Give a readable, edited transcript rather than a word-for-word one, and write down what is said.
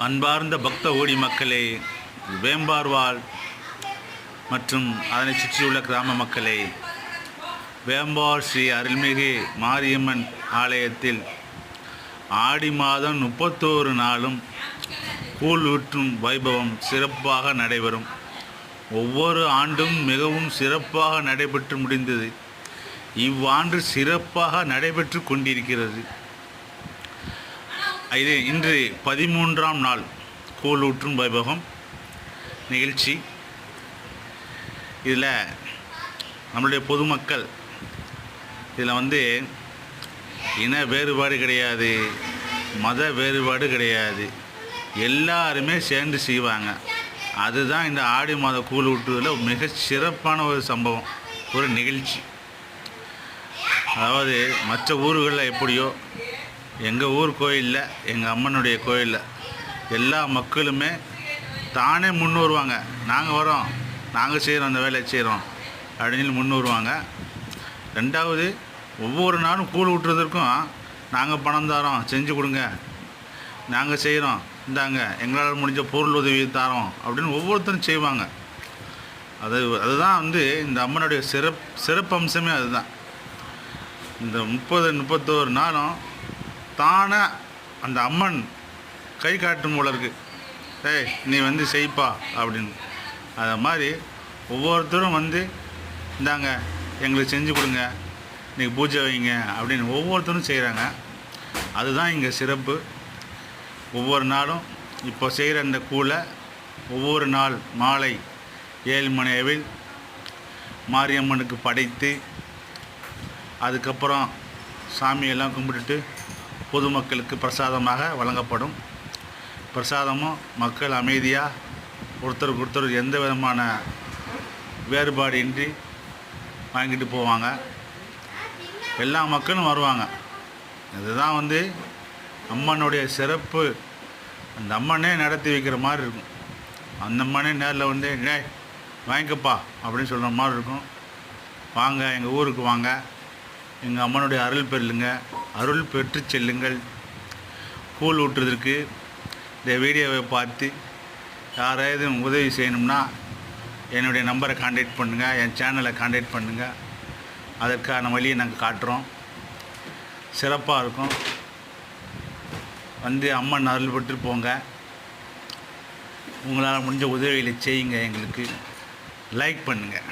அன்பார்ந்த பக்த ஓடி மக்களே, வேம்பார்வாள் மற்றும் அதனை சுற்றியுள்ள கிராம மக்களே, வேம்பார் ஸ்ரீ அருள்மிகு மாரியம்மன் ஆலயத்தில் ஆடி மாதம் 31 நாளும் கூழ் ஊற்றும் வைபவம் சிறப்பாக நடைபெறும். ஒவ்வொரு ஆண்டும் மிகவும் சிறப்பாக நடைபெற்று முடிந்தது. இவ்வாண்டு சிறப்பாக நடைபெற்று கொண்டிருக்கிறது. இது இன்று 13ஆம் நாள் கூழ் ஊற்றும் வைபவம் நிகழ்ச்சி. இதில் நம்மளுடைய பொதுமக்கள் இதில் இன வேறுபாடு கிடையாது, மத வேறுபாடு கிடையாது, எல்லாருமே சேர்ந்து செய்வாங்க. அதுதான் இந்த ஆடி மாத கூழ் ஊற்றுவதில் மிக சிறப்பான ஒரு சம்பவம், ஒரு நிகழ்ச்சி. அதாவது மற்ற ஊர்களில் எப்படியோ எங்கள் ஊர் கோயிலில், எங்கள் அம்மனுடைய கோயிலில் எல்லா மக்களுமே தானே முன் வருவாங்க. நாங்கள் வரோம், நாங்கள் செய்கிறோம், அந்த வேலையை செய்கிறோம் அப்படின்னு முன் வருவாங்க. ரெண்டாவது, ஒவ்வொரு நாளும் கூழ் ஊற்றுறதுக்கும் நாங்கள் பணம் தரோம், செஞ்சு கொடுங்க, நாங்கள் செய்கிறோம், இந்தாங்க எங்களால் முடிஞ்ச பொருள் உதவி தரோம் அப்படின்னு ஒவ்வொருத்தரும் செய்வாங்க. அதுதான் இந்த அம்மனுடைய சிறப்பு அம்சமே அதுதான். இந்த 30-31 நாளும் தானே அந்த அம்மன் கை காட்டும் போல இருக்குது. ஏய், நீ செய்ப்பா அப்படின்னு. அது மாதிரி ஒவ்வொருத்தரும் இந்தாங்க எங்களுக்கு செஞ்சு கொடுங்க, இன்றைக்கி பூஜை வைங்க அப்படின்னு ஒவ்வொருத்தரும் செய்கிறாங்க. அதுதான் இங்கே சிறப்பு. ஒவ்வொரு நாளும் இப்போ செய்கிற இந்த கூழை ஒவ்வொரு நாள் மாலை 7 மணி அளவில் மாரியம்மனுக்கு படைத்து, அதுக்கப்புறம் சாமியெல்லாம் கும்பிட்டுட்டு பொதுமக்களுக்கு பிரசாதமாக வழங்கப்படும். பிரசாதமும் மக்கள் அமைதியாக ஒருத்தருக்கு ஒருத்தர் எந்த விதமான வேறுபாடு இன்றி வாங்கிட்டு போவாங்க. எல்லா மக்களும் வருவாங்க. இதுதான் அம்மனுடைய சிறப்பு. அந்த அம்மனே நடத்தி வைக்கிற மாதிரி இருக்கும். அந்த அம்மனே நேரில் டேய் வாங்கிக்கப்பா அப்படின்னு சொல்கிற மாதிரி இருக்கும். வாங்க, எங்கள் ஊருக்கு வாங்க, எங்கள் அம்மனுடைய அருள் பெறுங்க, அருள் பெற்று செல்லுங்கள். கூழ் ஊற்றுறதுக்கு இந்த வீடியோவை பார்த்து யாராவது உதவி செய்யணும்னா என்னுடைய நம்பரை கான்டாக்ட் பண்ணுங்கள், என் சேனலை கான்டாக்ட் பண்ணுங்கள். அதற்கான வழியை நாங்கள் காட்டுறோம். சிறப்பாக இருக்கும். அம்மன் அருள் பெற்று போங்க. உங்களால் முடிஞ்ச உதவிகளை செய்யுங்க. எங்களுக்கு லைக் பண்ணுங்கள்.